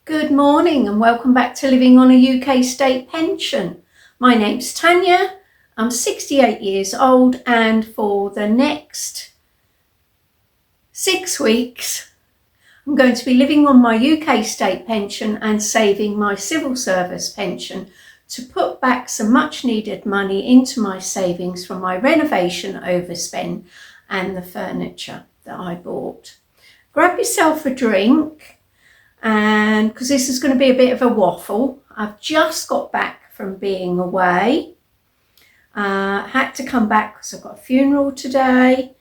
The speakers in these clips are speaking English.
Good morning and welcome back to Living on a UK State Pension. My name's Tanya, I'm 68 years old, and for the next 6 weeks I'm going to be living on my UK State Pension and saving my civil service pension to put back some much needed money into my savings from my renovation overspend and the furniture that I bought. Grab yourself a drink, and because this is going to be a bit of a waffle. I've just got back from being away. Had to come back because I've got a funeral today,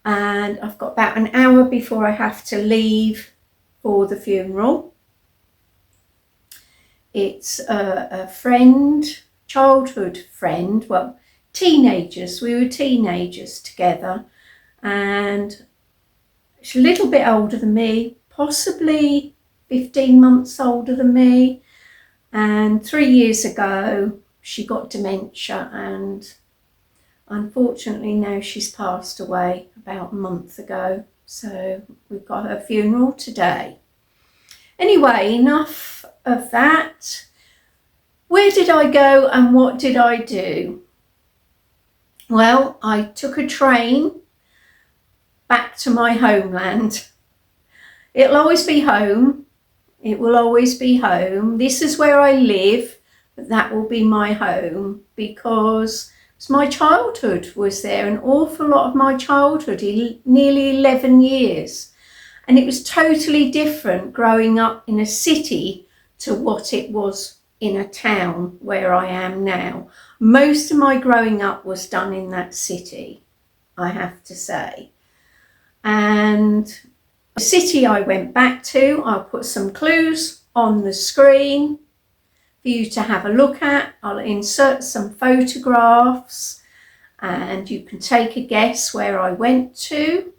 and I've got about an hour before I have to leave for the funeral. It's a friend, childhood friend, well, teenagers. We were teenagers together, and she's a little bit older than me, possibly 15 months older than me, and 3 years ago she got dementia, and unfortunately now she's passed away about a month ago, so we've got her funeral today. Anyway, enough of that. Where did I go and what did I do? Well, I took a train back to my homeland. It'll always be home. It will always be home. This is where I live, but that will be my home because my childhood was there, an awful lot of my childhood, nearly 11 years. And it was totally different growing up in a city to what it was in a town where I am now. Most of my growing up was done in that city, I have to say. And the city I went back to, I'll put some clues on the screen for you to have a look at. I'll insert some photographs and you can take a guess where I went to.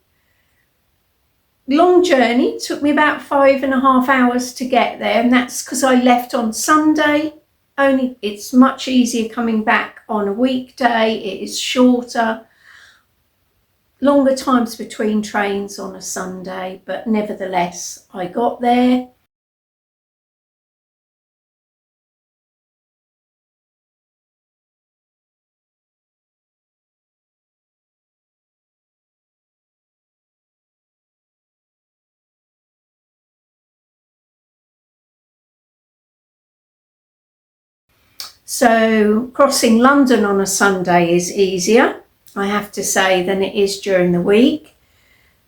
Long journey, took me about 5.5 hours to get there, and that's because I left on Sunday. Only it's much easier coming back on a weekday. It is shorter, longer times between trains on a Sunday, but nevertheless I got there. So crossing London on a Sunday is easier, I have to say, than it is during the week.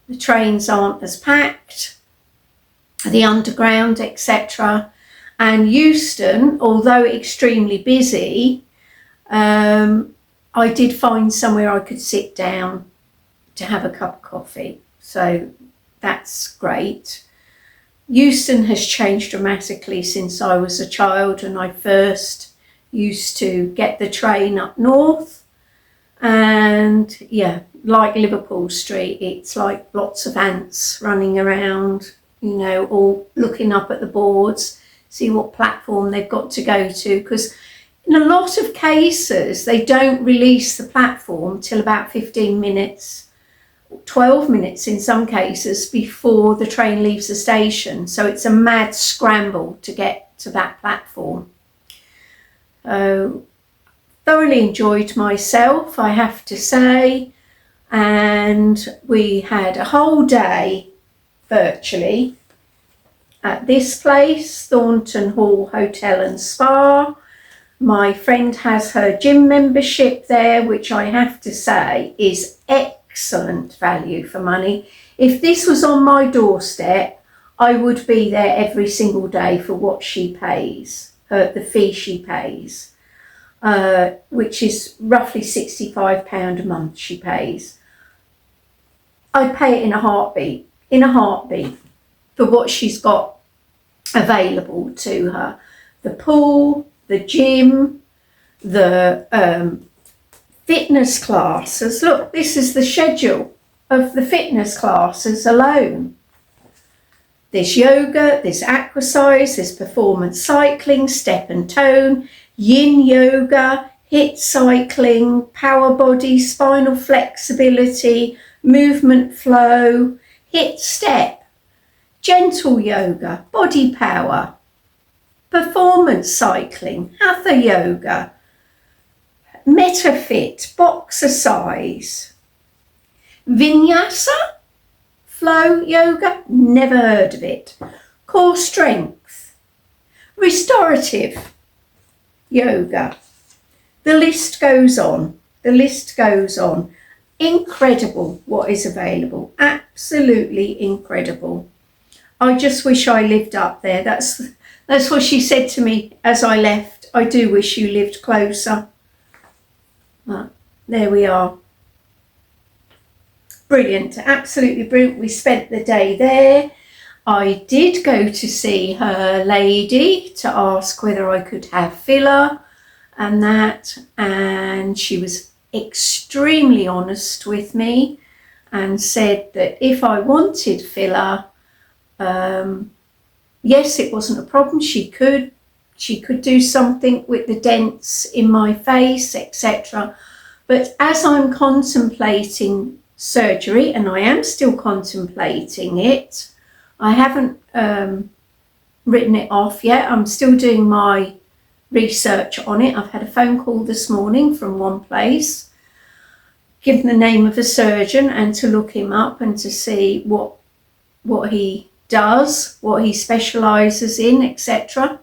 The trains aren't as packed, the underground, etc. And Euston, although extremely busy, I did find somewhere I could sit down to have a cup of coffee. So that's great. Euston has changed dramatically since I was a child and I first used to get the train up north, and yeah, like Liverpool Street, it's like lots of ants running around, you know, all looking up at the boards, see what platform they've got to go to, because in a lot of cases they don't release the platform till about 15 minutes, 12 minutes in some cases, before the train leaves the station. So it's a mad scramble to get to that platform. Thoroughly enjoyed myself, I have to say, and we had a whole day virtually at this place, Thornton Hall Hotel and Spa. My friend has her gym membership there, which I have to say is excellent value for money. If this was on my doorstep, I would be there every single day for what she pays. The fee she pays, which is roughly £65 a month she pays. I'd pay it in a heartbeat for what she's got available to her. The pool, the gym, the fitness classes. Look, this is the schedule of the fitness classes alone. There's yoga, there's aquacize, there's performance cycling, step and tone, yin yoga, HIIT cycling, power body, spinal flexibility, movement flow, HIIT step, gentle yoga, body power, performance cycling, hatha yoga, metafit, boxercise, vinyasa, flow yoga, never heard of it, core strength, restorative yoga. The list goes on. The list goes on. Incredible what is available. Absolutely incredible. I just wish I lived up there. That's what she said to me as I left. I do wish you lived closer. But there we are. Brilliant. Absolutely brilliant. We spent the day there. I did go to see her lady to ask whether I could have filler and that, and she was extremely honest with me and said that if I wanted filler, yes, it wasn't a problem. She could do something with the dents in my face, etc. But as I'm contemplating surgery, and I am still contemplating it, I haven't written it off yet. I'm still doing my research on it. I've had a phone call this morning from one place, given the name of a surgeon, and to look him up and to see what he does, what he specialises in, etc.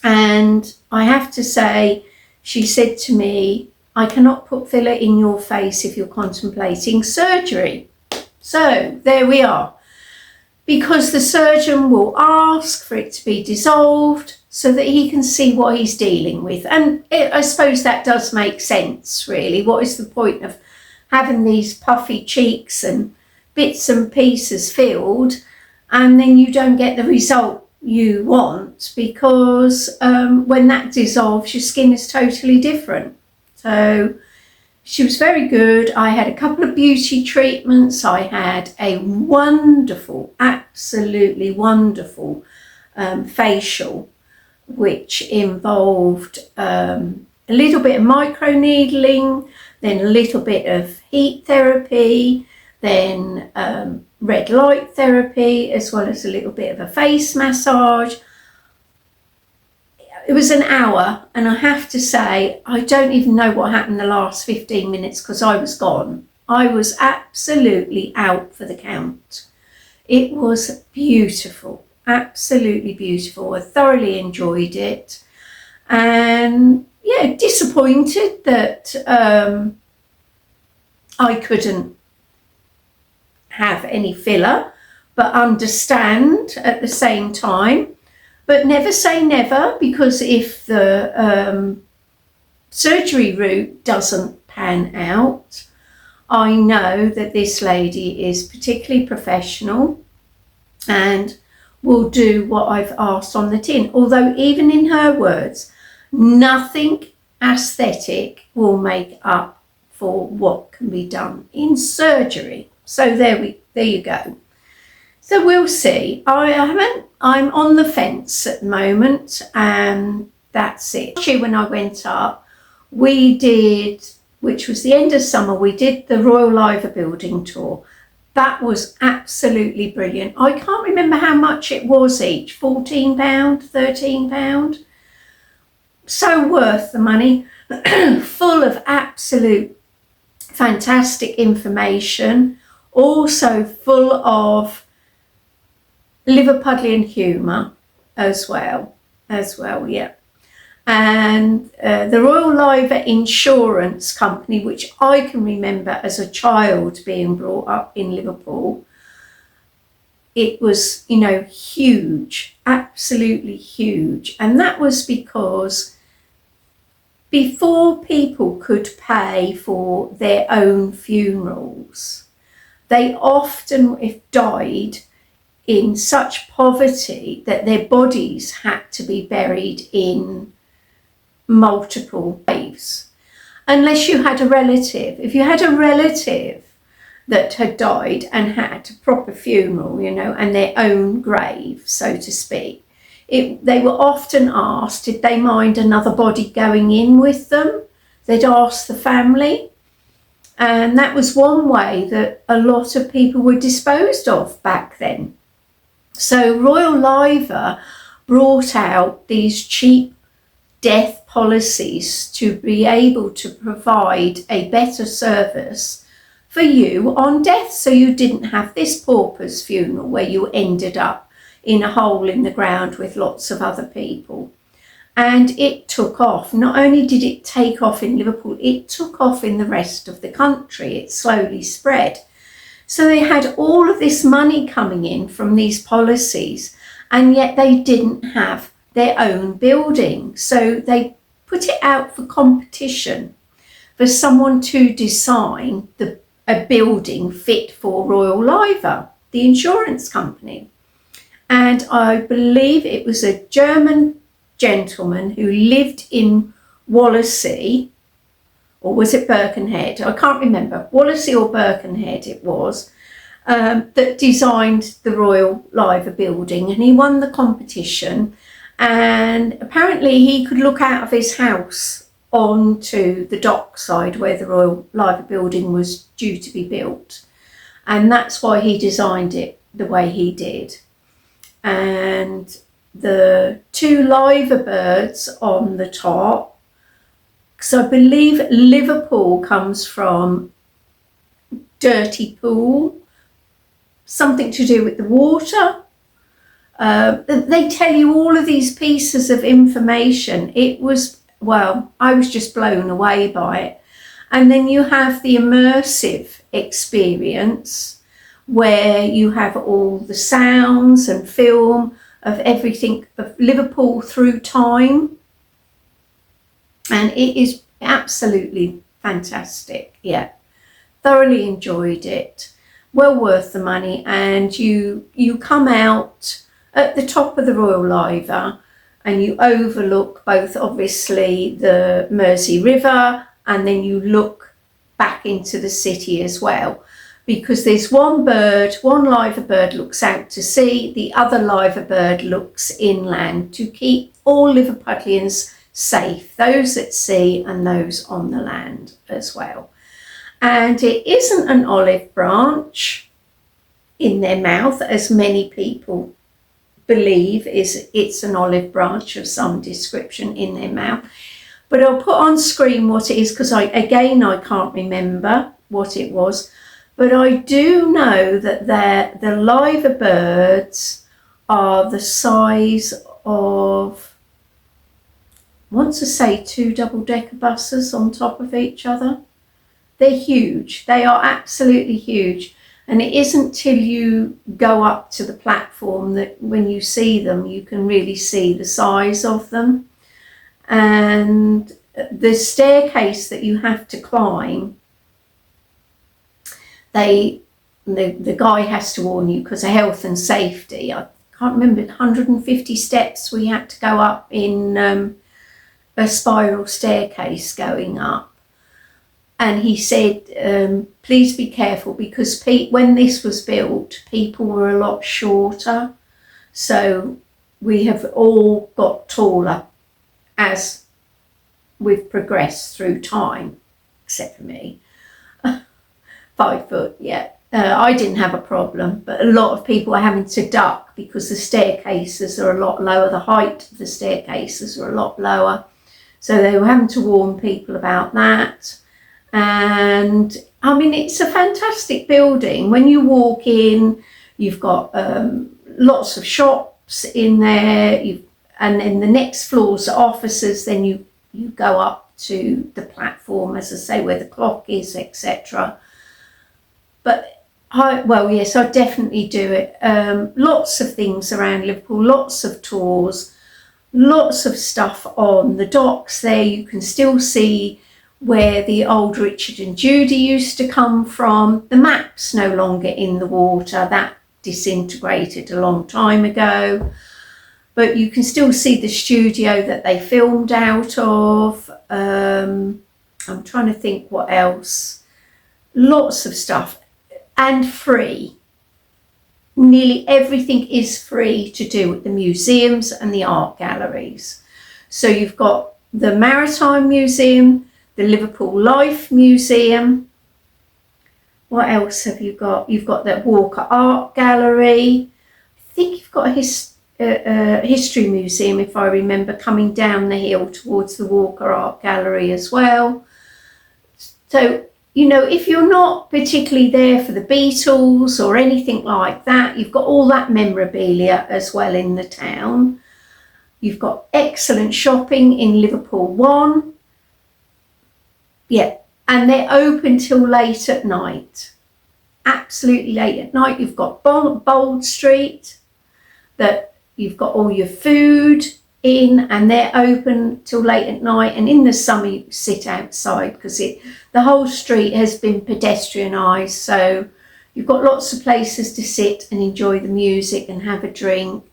And I have to say, she said to me, I cannot put filler in your face if you're contemplating surgery. So there we are. Because the surgeon will ask for it to be dissolved so that he can see what he's dealing with. And I suppose that does make sense, really. What is the point of having these puffy cheeks and bits and pieces filled, and then you don't get the result you want, because when that dissolves, your skin is totally different. So she was very good. I had a couple of beauty treatments. I had a wonderful, absolutely wonderful facial, which involved a little bit of microneedling, then a little bit of heat therapy, then red light therapy, as well as a little bit of a face massage. It was an hour, and I have to say, I don't even know what happened the last 15 minutes because I was gone. I was absolutely out for the count. It was beautiful, absolutely beautiful. I thoroughly enjoyed it. And yeah, disappointed that I couldn't have any filler, but understand at the same time. But never say never, because if the surgery route doesn't pan out, I know that this lady is particularly professional and will do what I've asked on the tin. Although even in her words, nothing aesthetic will make up for what can be done in surgery. So there you go. So we'll see. I'm on the fence at the moment, and that's it. Last year when I went up, we did, which was the end of summer, we did the Royal Liver Building tour. That was absolutely brilliant. I can't remember how much it was each, £14, £13. So worth the money, full of absolute fantastic information, also full of Liverpudlian humour as well, yeah. And the Royal Liver Insurance Company, which I can remember as a child being brought up in Liverpool, it was, huge, absolutely huge. And that was because before people could pay for their own funerals, they often died in such poverty that their bodies had to be buried in multiple graves. Unless you had a relative. If you had a relative that had died and had a proper funeral, and their own grave, so to speak, they were often asked, did they mind another body going in with them? They'd ask the family. And that was one way that a lot of people were disposed of back then. So Royal Liver brought out these cheap death policies to be able to provide a better service for you on death, so you didn't have this pauper's funeral where you ended up in a hole in the ground with lots of other people. And it took off. Not only did it take off in Liverpool, it took off in the rest of the country. It slowly spread. So they had all of this money coming in from these policies, and yet they didn't have their own building. So they put it out for competition for someone to design a building fit for Royal Liver, the insurance company. And I believe it was a German gentleman who lived in Wallasey, or was it Birkenhead? I can't remember. Wallasey or Birkenhead it was, that designed the Royal Liver building, and he won the competition. And apparently he could look out of his house onto the dockside where the Royal Liver building was due to be built, and that's why he designed it the way he did. And the two liver birds on the top, because I believe Liverpool comes from dirty pool, something to do with the water. They tell you all of these pieces of information. It was, well, I was just blown away by it. And then you have the immersive experience where you have all the sounds and film of everything of Liverpool through time. And it is absolutely fantastic. Yeah, thoroughly enjoyed it. Well worth the money. And you come out at the top of the Royal Liver, and you overlook both obviously the Mersey River, and then you look back into the city as well, because there's one liver bird looks out to sea, the other liver bird looks inland to keep all Liverpudlians safe, those at sea and those on the land as well. And it isn't an olive branch in their mouth, as many people believe it's an olive branch of some description in their mouth. But I'll put on screen what it is, because I can't remember what it was. But I do know that the liver birds are the size of, I want to say 2 double-decker buses on top of each other. They're huge. They are absolutely huge. And it isn't till you go up to the platform that when you see them, you can really see the size of them. And the staircase that you have to climb, the guy has to warn you because of health and safety. I can't remember, 150 steps we had to go up in a spiral staircase going up. And he said, please be careful, because when this was built, people were a lot shorter. So we have all got taller as we've progressed through time, except for me. 5 foot, yeah. I didn't have a problem, but a lot of people are having to duck because the staircases are a lot lower. The height of the staircases are a lot lower. So they were having to warn people about that. And I mean, it's a fantastic building. When you walk in, you've got lots of shops in there, and then the next floor's offices. Then you go up to the platform, as I say, where the clock is, etc. But yes, I definitely do it. Lots of things around Liverpool, lots of tours, lots of stuff on the docks there. You can still see where the old Richard and Judy used to come from. The map's no longer in the water. That disintegrated a long time ago. But you can still see the studio that they filmed out of. I'm trying to think what else. Lots of stuff. And free. Nearly everything is free to do at the museums and the art galleries. So you've got the Maritime Museum, the Liverpool Life Museum. What else have you got? You've got the Walker Art Gallery. I think you've got a history museum, if I remember, coming down the hill towards the Walker Art Gallery as well. So, you know, if you're not particularly there for the Beatles or anything like that, you've got all that memorabilia as well in the town. You've got excellent shopping in Liverpool 1. Yeah, and they're open till late at night. Absolutely late at night. You've got Bold Street, that you've got all your food in, and they're open till late at night. And in the summer you sit outside because the whole street has been pedestrianised, so you've got lots of places to sit and enjoy the music and have a drink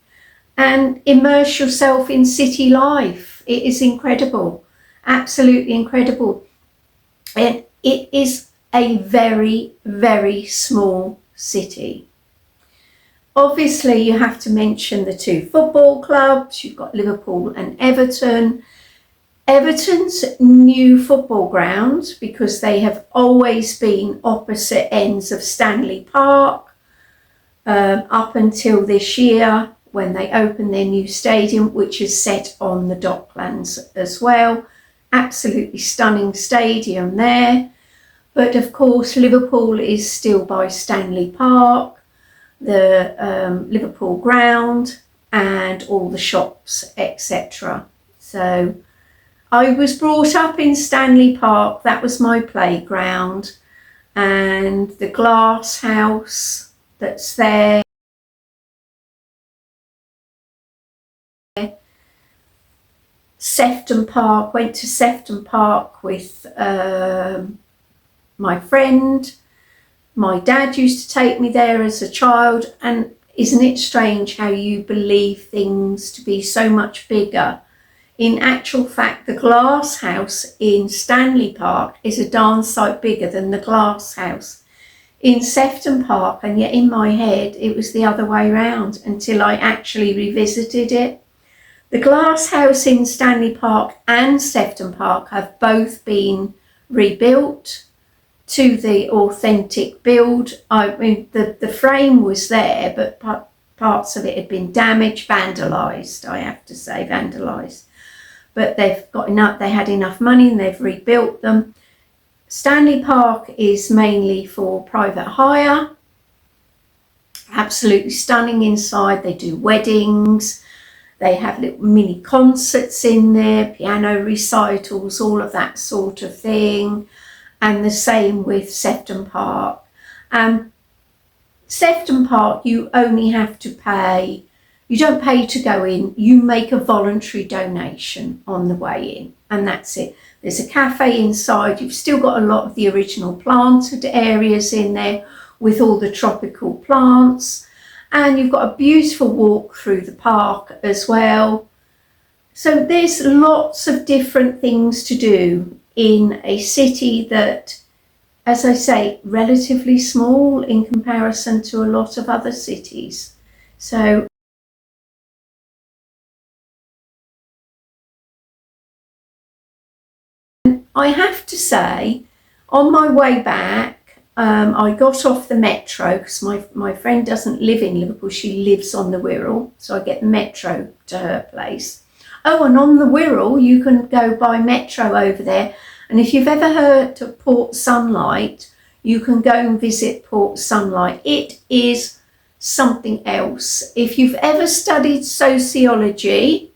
and immerse yourself in city life. It is incredible, absolutely incredible. And it is a very, very small city. Obviously, you have to mention the 2 football clubs. You've got Liverpool and Everton. Everton's new football ground, because they have always been opposite ends of Stanley Park up until this year when they opened their new stadium, which is set on the Docklands as well. Absolutely stunning stadium there. But of course, Liverpool is still by Stanley Park, the Liverpool ground, and all the shops, etc. So I was brought up in Stanley Park. That was my playground, and the glass house that's there. Sefton Park, went to Sefton Park with my friend. My dad used to take me there as a child, and isn't it strange how you believe things to be so much bigger? In actual fact, the glass house in Stanley Park is a darn sight bigger than the glass house in Sefton Park, and yet in my head it was the other way round until I actually revisited it. The glass house in Stanley Park and Sefton Park have both been rebuilt to the authentic build. I mean, the frame was there, but parts of it had been damaged, vandalised, I have to say, vandalised. But they've got enough, they had enough money and they've rebuilt them. Stanley Park is mainly for private hire. Absolutely stunning inside. They do weddings. They have little mini concerts in there, piano recitals, all of that sort of thing. And the same with Sefton Park. Sefton Park, you only have to pay, you don't pay to go in, you make a voluntary donation on the way in, and that's it. There's a cafe inside. You've still got a lot of the original planted areas in there with all the tropical plants. And you've got a beautiful walk through the park as well. So there's lots of different things to do in a city that, as I say, relatively small in comparison to a lot of other cities. So I have to say, on my way back, I got off the metro because my friend doesn't live in Liverpool, she lives on the Wirral, so I get the metro to her place. Oh, and on the Wirral you can go by metro over there, and if you've ever heard of Port Sunlight, you can go and visit Port Sunlight. It is something else. If you've ever studied sociology,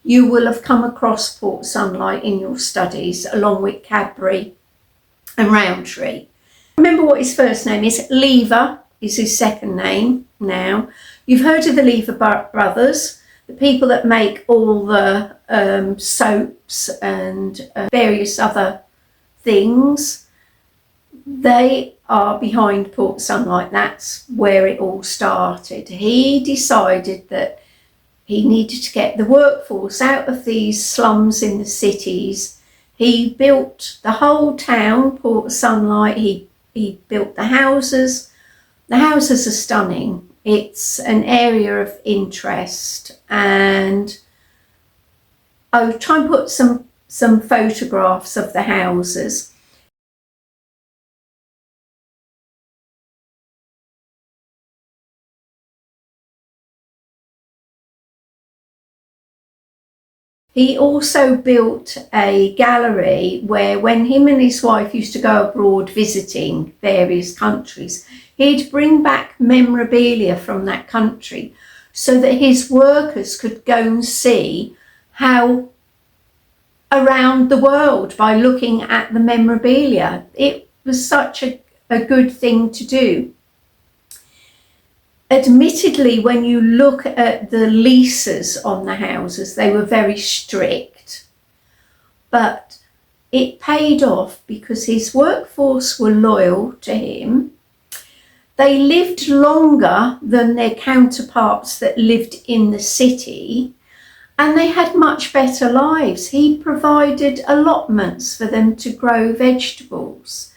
you will have come across Port Sunlight in your studies, along with Cadbury and Rowntree. Remember what his first name is. Lever is his second name now. You've heard of the Lever brothers, the people that make all the soaps and various other things. They are behind Port Sunlight. That's where it all started. He decided that he needed to get the workforce out of these slums in the cities. He built the whole town, Port Sunlight. He built the houses. The houses are stunning. It's an area of interest, and I'll try and put some photographs of the houses. he also built a gallery where, when him and his wife used to go abroad visiting various countries, he'd bring back memorabilia from that country so that his workers could go and see how around the world by looking at the memorabilia. It was such a good thing to do. Admittedly, when you look at the leases on the houses, they were very strict, but it paid off because his workforce were loyal to him. They lived longer than their counterparts that lived in the city, and they had much better lives. He provided allotments for them to grow vegetables.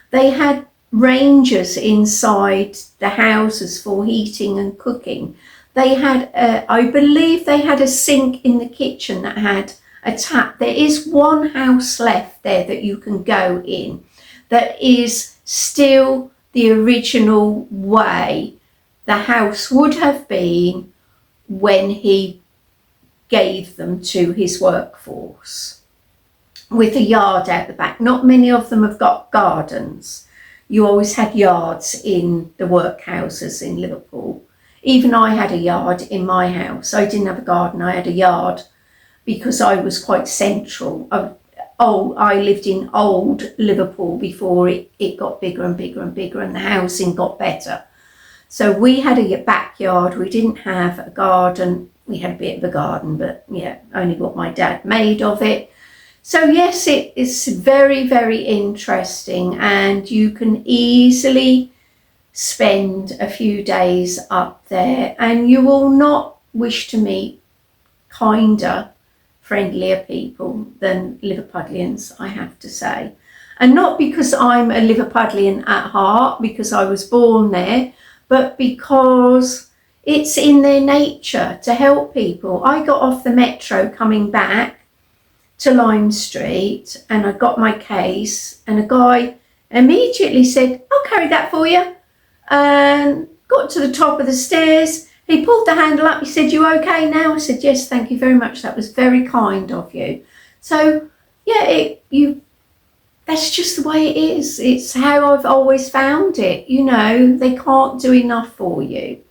They had ranges inside the houses for heating and cooking. They had, I believe they had a sink in the kitchen that had a tap. There is one house left there that you can go in that is still the original way the house would have been when he gave them to his workforce, with a yard out the back. Not many of them have got gardens. You always had yards in the workhouses in Liverpool. Even I had a yard in my house. I didn't have a garden, I had a yard because I was quite central. I lived in old Liverpool before it got bigger and bigger and bigger, and the housing got better. So we had a backyard. We didn't have a garden. We had a bit of a garden, but yeah, only what my dad made of it. So yes, it is very, very interesting, and you can easily spend a few days up there, and you will not wish to meet kinder, friendlier people than Liverpudlians, I have to say. And not because I'm a Liverpudlian at heart, because I was born there, but because it's in their nature to help people. I got off the metro coming back to Lime Street, and I got my case, and a guy immediately said, "I'll carry that for you," and got to the top of the stairs. He pulled the handle up. He said, "You okay now?" I said, "Yes, thank you very much. That was very kind of you." So yeah, that's just the way it is. It's how I've always found it. You know, they can't do enough for you.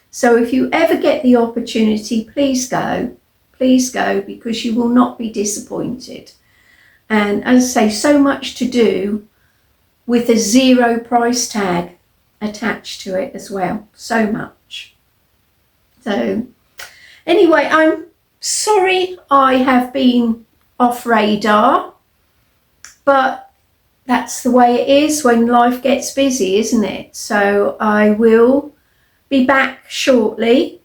So if you ever get the opportunity, please go. Please go, because you will not be disappointed. And as I say, so much to do with a zero price tag attached to it as well. So much. So anyway, I'm sorry I have been off radar, but that's the way it is when life gets busy, isn't it? So I will be back shortly.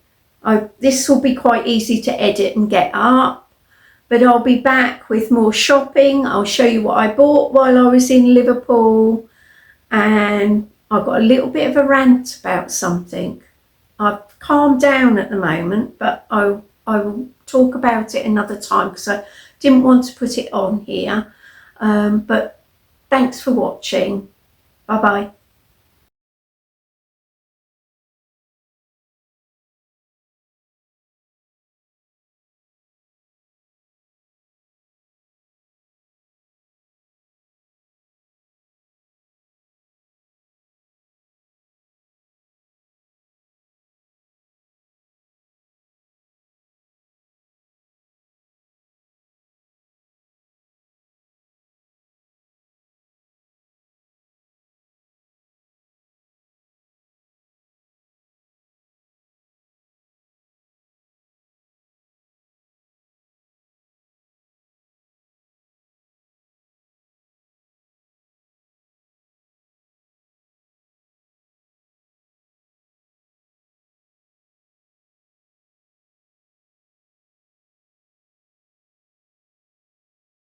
This will be quite easy to edit and get up, but I'll be back with more shopping. I'll show you what I bought while I was in Liverpool, and I've got a little bit of a rant about something. I've calmed down at the moment, but I will talk about it another time because I didn't want to put it on here. But thanks for watching. Bye bye.